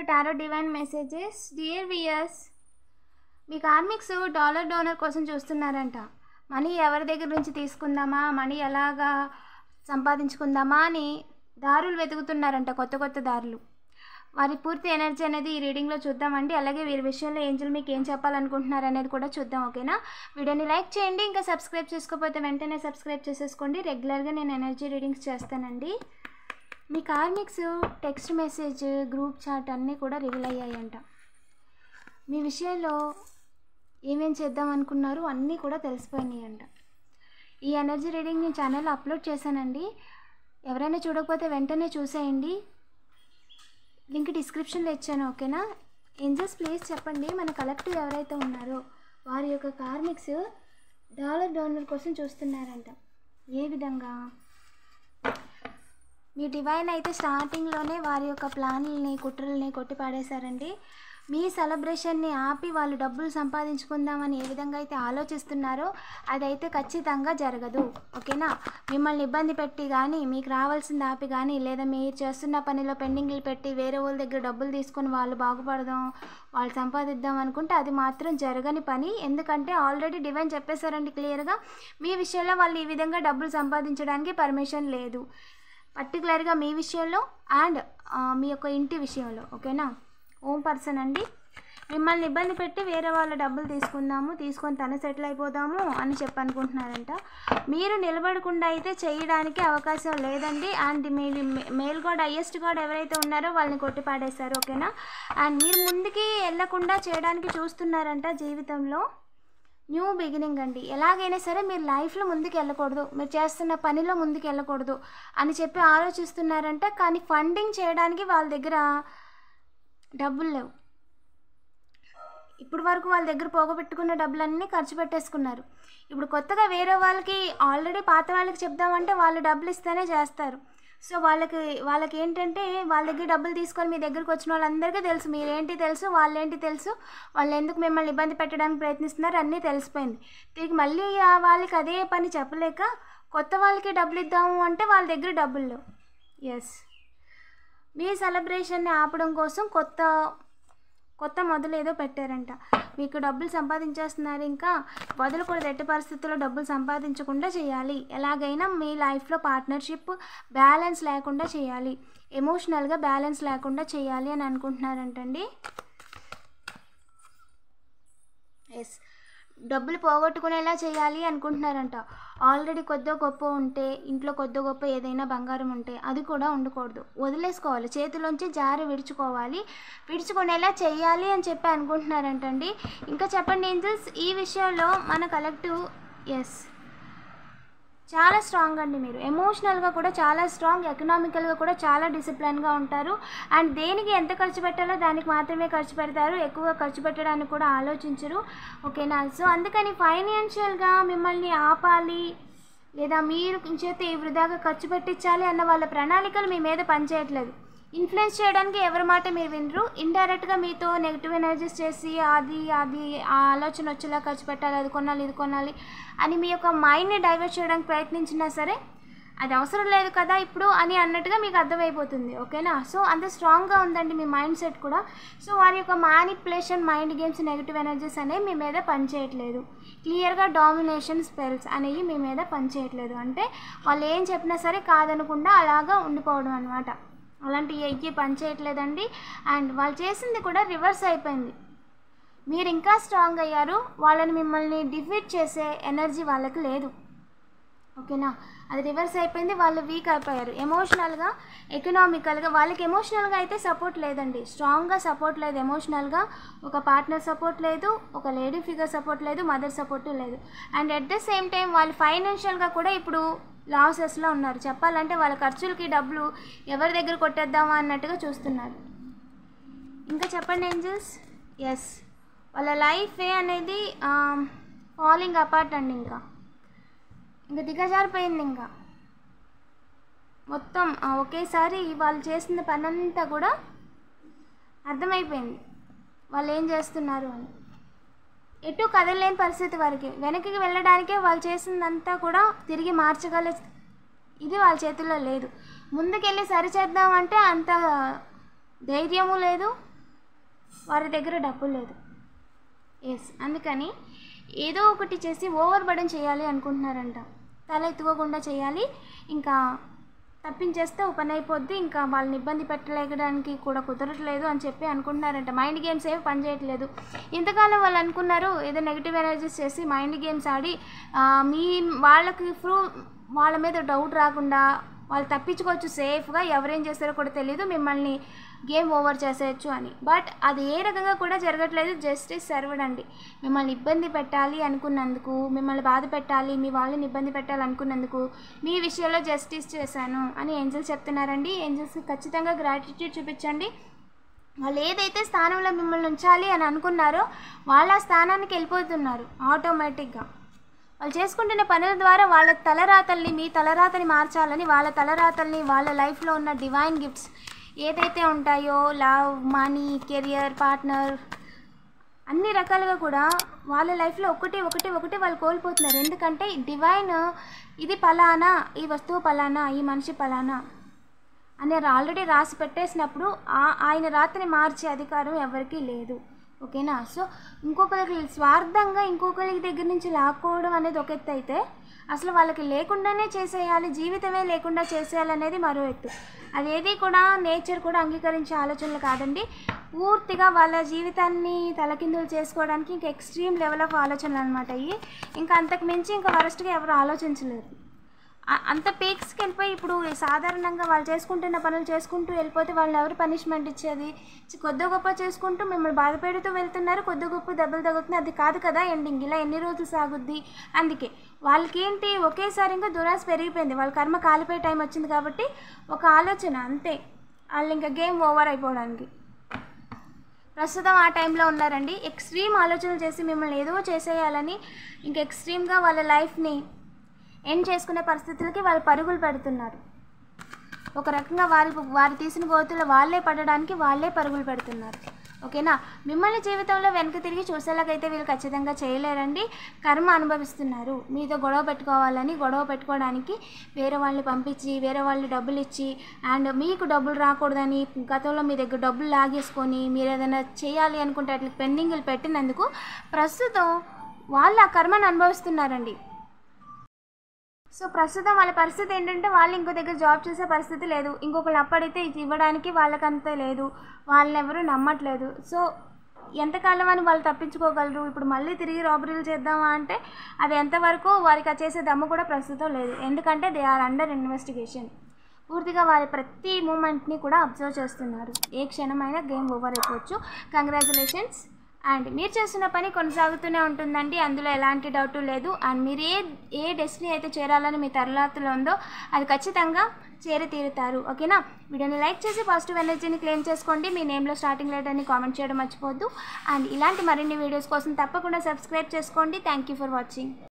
Tarot divine messages. Dear viewers, మీ karmics dollar donor కోసం చూస్తున్నారంట. మనీ ఎవరి దగ్గర నుంచి తీసుకుందామా, మనీ ఎలాగా సంపాదించుకుందామా అని దారులు వెతుకుతున్నారంట, కొత్త కొత్త దారులు. వారి పూర్తి ఎనర్జీ అనేది ఈ రీడింగ్లో చూద్దామండి. అలాగే వీరి విషయంలో ఏంజల్ మీకు ఏం చెప్పాలనుకుంటున్నారు అనేది కూడా చూద్దాం. ఓకేనా? వీడియోని లైక్ చేయండి. ఇంకా సబ్స్క్రైబ్ చేసుకోకపోతే వెంటనే సబ్స్క్రైబ్ చేసేసుకోండి. రెగ్యులర్గా నేను ఎనర్జీ రీడింగ్స్ చేస్తానండి. మీ karmics text message, group chat అన్నీ కూడా రివీల్ అయ్యాయంట. మీ విషయంలో ఏమేం చేద్దాం అనుకున్నారు అన్నీ కూడా తెలిసిపోయినాయి అంట. ఈ ఎనర్జీ రీడింగ్ నేను ఛానల్లో అప్లోడ్ చేశానండి. ఎవరైనా చూడకపోతే వెంటనే చూసేయండి. లింక్ డిస్క్రిప్షన్లో ఇచ్చాను. ఓకేనా? ఏంజల్స్ ప్లీజ్ చెప్పండి, మన కలెక్టివ్ ఎవరైతే ఉన్నారో వారి యొక్క కార్మిక్స్ డాలర్ డోనర్ కోసం చూస్తున్నారంట. ఏ విధంగా? మీ డివైన్ అయితే స్టార్టింగ్లోనే వారి యొక్క ప్లాన్లని, కుట్రల్ని కొట్టిపాడేశారండి. మీ సెలబ్రేషన్ని ఆపి వాళ్ళు డబ్బులు సంపాదించుకుందామని ఏ విధంగా అయితే ఆలోచిస్తున్నారో అదైతే ఖచ్చితంగా జరగదు. ఓకేనా? మిమ్మల్ని ఇబ్బంది పెట్టి కానీ, మీకు రావాల్సింది ఆపి కానీ, లేదా మీరు చేస్తున్న పనిలో పెండింగ్లు పెట్టి వేరే వాళ్ళ దగ్గర డబ్బులు తీసుకొని వాళ్ళు బాగుపడదాం, వాళ్ళు సంపాదిద్దాం అనుకుంటే అది మాత్రం జరగని పని. ఎందుకంటే ఆల్రెడీ డివైన్ చెప్పేశారండి క్లియర్గా, మీ విషయంలో వాళ్ళు ఈ విధంగా డబ్బులు సంపాదించడానికి పర్మిషన్ లేదు. పర్టికులర్గా మీ విషయంలో అండ్ మీ యొక్క ఇంటి విషయంలో. ఓకేనా? ఓం పర్సన్ అండి, మిమ్మల్ని ఇబ్బంది పెట్టి వేరే వాళ్ళ డబ్బులు తీసుకొని తను సెటిల్ అయిపోదాము అని చెప్పనుకుంటున్నారంట. మీరు నిలబడకుండా అయితే చేయడానికి అవకాశం లేదండి. అండ్ మీరు మేల్ గాడ్, హైయెస్ట్ గాడ్ ఎవరైతే ఉన్నారో వాళ్ళని కొట్టిపాడేశారు. ఓకేనా? అండ్ మీరు ముందుకి వెళ్ళకుండా చేయడానికి చూస్తున్నారంట. జీవితంలో న్యూ బిగినింగ్ అండి. ఎలాగైనా సరే మీరు లైఫ్లో ముందుకు వెళ్ళకూడదు, మీరు చేస్తున్న పనిలో ముందుకు వెళ్ళకూడదు అని చెప్పి ఆలోచిస్తున్నారంట. కానీ ఫండింగ్ చేయడానికి వాళ్ళ దగ్గర డబ్బులు లేవు. ఇప్పుడు వరకు వాళ్ళ దగ్గర పోగబెట్టుకున్న డబ్బులన్నీ ఖర్చు పెట్టేసుకున్నారు. ఇప్పుడు కొత్తగా వేరే వాళ్ళకి, ఆల్రెడీ పాత వాళ్ళకి చెప్దామంటే వాళ్ళు డబ్బులు ఇస్తేనే చేస్తారు. సో వాళ్ళకి ఏంటంటే వాళ్ళ దగ్గర డబ్బులు తీసుకొని మీ దగ్గరకు వచ్చిన వాళ్ళందరికీ తెలుసు మీరేంటి తెలుసు, వాళ్ళేంటి తెలుసు, వాళ్ళు ఎందుకు మిమ్మల్ని ఇబ్బంది పెట్టడానికి ప్రయత్నిస్తున్నారు అన్నీ తెలిసిపోయింది. తిరిగి మళ్ళీ వాళ్ళకి అదే పని చెప్పలేక కొత్త వాళ్ళకి డబ్బులు ఇద్దాము అంటే వాళ్ళ దగ్గర డబ్బులు లేవు. ఎస్, మీ సెలబ్రేషన్ని ఆపడం కోసం కొత్త మొదలు ఏదో పెట్టారంట. మీకు డబ్బులు సంపాదించేస్తున్నారు, ఇంకా వదలకూడదు. ఎట్టి పరిస్థితుల్లో డబ్బులు సంపాదించకుండా చేయాలి. ఎలాగైనా మీ లైఫ్లో పార్ట్నర్షిప్ బ్యాలెన్స్ లేకుండా చేయాలి, ఎమోషనల్గా బ్యాలెన్స్ లేకుండా చేయాలి అని అనుకుంటున్నారంటండి. ఎస్, డబ్బులు పోగొట్టుకునేలా చేయాలి అనుకుంటున్నారంట. ఆల్రెడీ కొద్దో గొప్ప ఉంటే, ఇంట్లో కొద్దో గొప్ప ఏదైనా బంగారం ఉంటే అది కూడా ఉండకూడదు, వదిలేసుకోవాలి, చేతిలోంచి జారి విడుచుకునేలా చేయాలి అని చెప్పి అనుకుంటున్నారంటండి. ఇంకా చెప్పండి ఏంజల్స్, ఈ విషయంలో మన కలెక్టివ్ ఎస్ చాలా స్ట్రాంగ్ అండి. మీరు ఎమోషనల్గా కూడా చాలా స్ట్రాంగ్, ఎకనామికల్గా కూడా చాలా డిసిప్లిన్గా ఉంటారు. అండ్ దేనికి ఎంత ఖర్చు పెట్టాలో దానికి మాత్రమే ఖర్చు పెడతారు, ఎక్కువగా ఖర్చు పెట్టడానికి కూడా ఆలోచించరు. ఓకేనా? సో అందుకని ఫైనాన్షియల్గా మిమ్మల్ని ఆపాలి లేదా మీరు చేత ఈ వృధాగా ఖర్చు పెట్టించాలి అన్న వాళ్ళ ప్రణాళికలు మీ మీద పనిచేయట్లేదు. ఇన్ఫ్లుయెన్స్ చేయడానికి ఎవరి మాట మీరు వినరు. ఇండైరెక్ట్గా మీతో నెగిటివ్ ఎనర్జీస్ చేసి అది ఆ ఆలోచన వచ్చేలా ఖర్చు పెట్టాలి, అది కొనాలి, ఇది కొనాలి అని మీ యొక్క మైండ్ని డైవర్ట్ చేయడానికి ప్రయత్నించినా సరే అది అవసరం లేదు కదా ఇప్పుడు అని అన్నట్టుగా మీకు అర్థమైపోతుంది. ఓకేనా? సో అంత స్ట్రాంగ్గా ఉందండి మీ మైండ్ సెట్ కూడా. సో వారి యొక్క manipulation, mind games, negative energies అనేవి మీ మీద పనిచేయట్లేదు. క్లియర్గా డామినేషన్ స్పెల్స్ అనేవి మీ మీద పనిచేయట్లేదు. అంటే వాళ్ళు ఏం చెప్పినా సరే కాదనకుండా అలాగా ఉండిపోవడం అనమాట. అలాంటి ఎక్కి పని చేయట్లేదండి. అండ్ వాళ్ళు చేసింది కూడా రివర్స్ అయిపోయింది. మీరు ఇంకా స్ట్రాంగ్ అయ్యారు. వాళ్ళని మిమ్మల్ని డిఫీట్ చేసే ఎనర్జీ వాళ్ళకి లేదు. ఓకేనా? అది రివర్స్ అయిపోయింది. వాళ్ళు వీక్ అయిపోయారు ఎమోషనల్గా, ఎకనామికల్గా. వాళ్ళకి ఎమోషనల్గా అయితే సపోర్ట్ లేదండి, స్ట్రాంగ్గా సపోర్ట్ లేదు. ఎమోషనల్గా ఒక పార్ట్నర్ సపోర్ట్ లేదు, ఒక లేడీ ఫిగర్ సపోర్ట్ లేదు, మదర్ సపోర్టు లేదు. And at the same time వాళ్ళు ఫైనాన్షియల్గా కూడా ఇప్పుడు లాసెస్లో ఉన్నారు. చెప్పాలంటే వాళ్ళ ఖర్చులకి డబ్బులు ఎవరి దగ్గర కొట్టేద్దామా అన్నట్టుగా చూస్తున్నారు. ఇంకా చెప్పండి ఏంజల్స్. ఎస్, వాళ్ళ లైఫ్ అనేది ఫాలింగ్ అపార్ట్ అండి. ఇంకా దిగజారిపోయింది. ఇంకా మొత్తం ఒకేసారి వాళ్ళు చేసిన పని అంతా కూడా అర్థమైపోయింది వాళ్ళు ఏం చేస్తున్నారు అని. ఎటు కదలలేని పరిస్థితి వారికి. వెనక్కి వెళ్ళడానికే వాళ్ళు చేసిందంతా కూడా తిరిగి మార్చగల ఇది వాళ్ళ చేతుల్లో లేదు. ముందుకెళ్ళి సరిచేద్దామంటే అంత ధైర్యము లేదు, వారి దగ్గర డబ్బులు లేదు. అందుకని ఏదో ఒకటి చేసి ఓవర్ బర్డెన్ చేయాలి అనుకుంటున్నారంట. తల ఎత్తుకోకుండా చేయాలి, ఇంకా తప్పించేస్తే పని అయిపోద్ది, ఇంకా వాళ్ళని ఇబ్బంది పెట్టలేకడానికి కూడా కుదరట్లేదు అని చెప్పి అనుకుంటున్నారంట. మైండ్ గేమ్స్ ఏమి పని చేయట్లేదు. ఇంతకాలం వాళ్ళు అనుకున్నారు ఏదో నెగిటివ్ ఎనర్జీస్ చేసి మైండ్ గేమ్స్ ఆడి వాళ్ళకి వాళ్ళ మీద డౌట్ రాకుండా వాళ్ళు తప్పించుకోవచ్చు సేఫ్గా, ఎవరేం చేస్తారో కూడా తెలియదు, మిమ్మల్ని గేమ్ ఓవర్ చేసేయచ్చు అని. బట్ అది ఏ రకంగా కూడా జరగట్లేదు. జస్టిస్ సర్వ్డ్ అండి. మిమ్మల్ని ఇబ్బంది పెట్టాలి అనుకున్నందుకు, మిమ్మల్ని బాధ పెట్టాలి, మీ వాళ్ళని ఇబ్బంది పెట్టాలి అనుకున్నందుకు మీ విషయంలో జస్టిస్ చేశాను అని ఏంజల్స్ చెప్తున్నారండి. ఏంజల్స్కి ఖచ్చితంగా గ్రాటిట్యూడ్ చూపించండి. వాళ్ళు ఏదైతే స్థానంలో మిమ్మల్ని ఉంచాలి అని అనుకున్నారో వాళ్ళ స్థానానికి వెళ్ళిపోతున్నారు ఆటోమేటిక్గా. వాళ్ళు చేసుకుంటున్న పనుల ద్వారా వాళ్ళ తలరాతల్ని, మీ తలరాతని మార్చాలని, వాళ్ళ తలరాతల్ని, వాళ్ళ లైఫ్లో ఉన్న డివైన్ గిఫ్ట్స్ ఏదైతే ఉంటాయో, లవ్, మనీ, కెరియర్, పార్ట్నర్, అన్ని రకాలుగా కూడా వాళ్ళ లైఫ్లో ఒకటి వాళ్ళు కోల్పోతున్నారు. ఎందుకంటే డివైన్ ఇది పలానా, ఈ వస్తువు పలానా, ఈ మనిషి పలానా అని ఆల్రెడీ రాసి పెట్టేసినప్పుడు ఆయన రాతని మార్చే అధికారం ఎవరికీ లేదు. ఓకేనా? సో ఇంకొకరికి స్వార్థంగా ఇంకొకరికి దగ్గర నుంచి లాక్కోవడం అనేది ఒక ఎత్తు అయితే, అసలు వాళ్ళకి లేకుండానే చేసేయాలి, జీవితమే లేకుండా చేసేయాలనేది మరో ఎత్తు. అదేది కూడా నేచర్ కూడా అంగీకరించే ఆలోచనలు కాదండి. పూర్తిగా వాళ్ళ జీవితాన్ని తలకిందులు చేసుకోవడానికి ఇంకా ఎక్స్ట్రీమ్ లెవెల్ ఆఫ్ ఆలోచనలు అనమాట ఇవి. ఇంకా అంతకు మించి ఇంకా వరస్ట్గా ఎవరు ఆలోచించలేరు. అంత పీక్స్కి వెళ్ళిపోయి ఇప్పుడు సాధారణంగా వాళ్ళు చేసుకుంటున్న పనులు చేసుకుంటూ వెళ్ళిపోతే వాళ్ళని ఎవరు పనిష్మెంట్ ఇచ్చేది? కొద్ది గొప్ప చేసుకుంటూ మిమ్మల్ని బాధ పెడుతూ వెళ్తున్నారు, కొద్ది గొప్ప దెబ్బలు తగ్గుతుంది. అది కాదు కదా ఎండింగ్. ఇలా ఎన్ని రోజులు సాగుద్ది? అందుకే వాళ్ళకి ఏంటి, ఒకేసారి ఇంకా దురాశ పెరిగిపోయింది. వాళ్ళ కర్మ కాలిపోయే టైం వచ్చింది కాబట్టి ఒక ఆలోచన అంతే, వాళ్ళు ఇంకా గేమ్ ఓవర్ అయిపోవడానికి. ప్రస్తుతం ఆ టైంలో ఉన్నారండి. ఎక్స్ట్రీమ్ ఆలోచనలు చేసి మిమ్మల్ని ఏదో చేసేయాలని, ఇంకా ఎక్స్ట్రీమ్గా వాళ్ళ లైఫ్ని ఎండ్ చేసుకునే పరిస్థితులకి వాళ్ళు పరుగులు పెడుతున్నారు. ఒక రకంగా వారు తీసిన గోతులు వాళ్ళే పడడానికి వాళ్ళే పరుగులు పెడుతున్నారు. ఓకేనా? మిమ్మల్ని జీవితంలో వెనక తిరిగి చూసేలాగైతే వీళ్ళు ఖచ్చితంగా చేయలేరండి. కర్మ అనుభవిస్తున్నారు. మీతో గొడవ పెట్టుకోవడానికి వేరే వాళ్ళని పంపించి, వేరే వాళ్ళు డబ్బులు ఇచ్చి, అండ్ మీకు డబ్బులు రాకూడదని గతంలో మీ దగ్గర డబ్బులు లాగేసుకొని మీరు ఏదైనా చేయాలి అనుకుంటే అట్లా పెండింగ్లు పెట్టినందుకు ప్రస్తుతం వాళ్ళు ఆ కర్మను అనుభవిస్తున్నారండి. సో ప్రస్తుతం వాళ్ళ పరిస్థితి ఏంటంటే, వాళ్ళు ఇంకో దగ్గర జాబ్ చేసే పరిస్థితి లేదు, ఇంకొకళ్ళు అప్పడితే ఇది ఇవ్వడానికి వాళ్ళకంతే లేదు, వాళ్ళని ఎవరు నమ్మట్లేదు. సో ఎంతకాలం అని వాళ్ళు తప్పించుకోగలరు? ఇప్పుడు మళ్ళీ తిరిగి రాబరీలు చేద్దామా అంటే అది ఎంతవరకు వారికి చేసే దమ్ము కూడా ప్రస్తుతం లేదు. ఎందుకంటే దే ఆర్ అండర్ ఇన్వెస్టిగేషన్. పూర్తిగా వారి ప్రతి మూమెంట్ని కూడా అబ్జర్వ్ చేస్తున్నారు. ఏ క్షణమైనా గేమ్ ఓవర్ అయిపోవచ్చు. కంగ్రాచులేషన్స్. అండ్ మీరు చేస్తున్న పని కొనసాగుతూనే ఉంటుందండి, అందులో ఎలాంటి డౌట్ లేదు. అండ్ మీరు ఏ డెస్టినీ అయితే చేరాలని మీ తరలాతలో ఉందో అది ఖచ్చితంగా చేరి తీరుతారు. ఓకేనా? వీడియోని లైక్ చేసి పాజిటివ్ ఎనర్జీని క్లెయిమ్ చేసుకోండి. మీ నేమ్లో స్టార్టింగ్ లెటర్ అని కామెంట్ చేయడం మర్చిపోవద్దు. అండ్ ఇలాంటి మరిన్ని వీడియోస్ కోసం తప్పకుండా సబ్స్క్రైబ్ చేసుకోండి. Thank you for watching.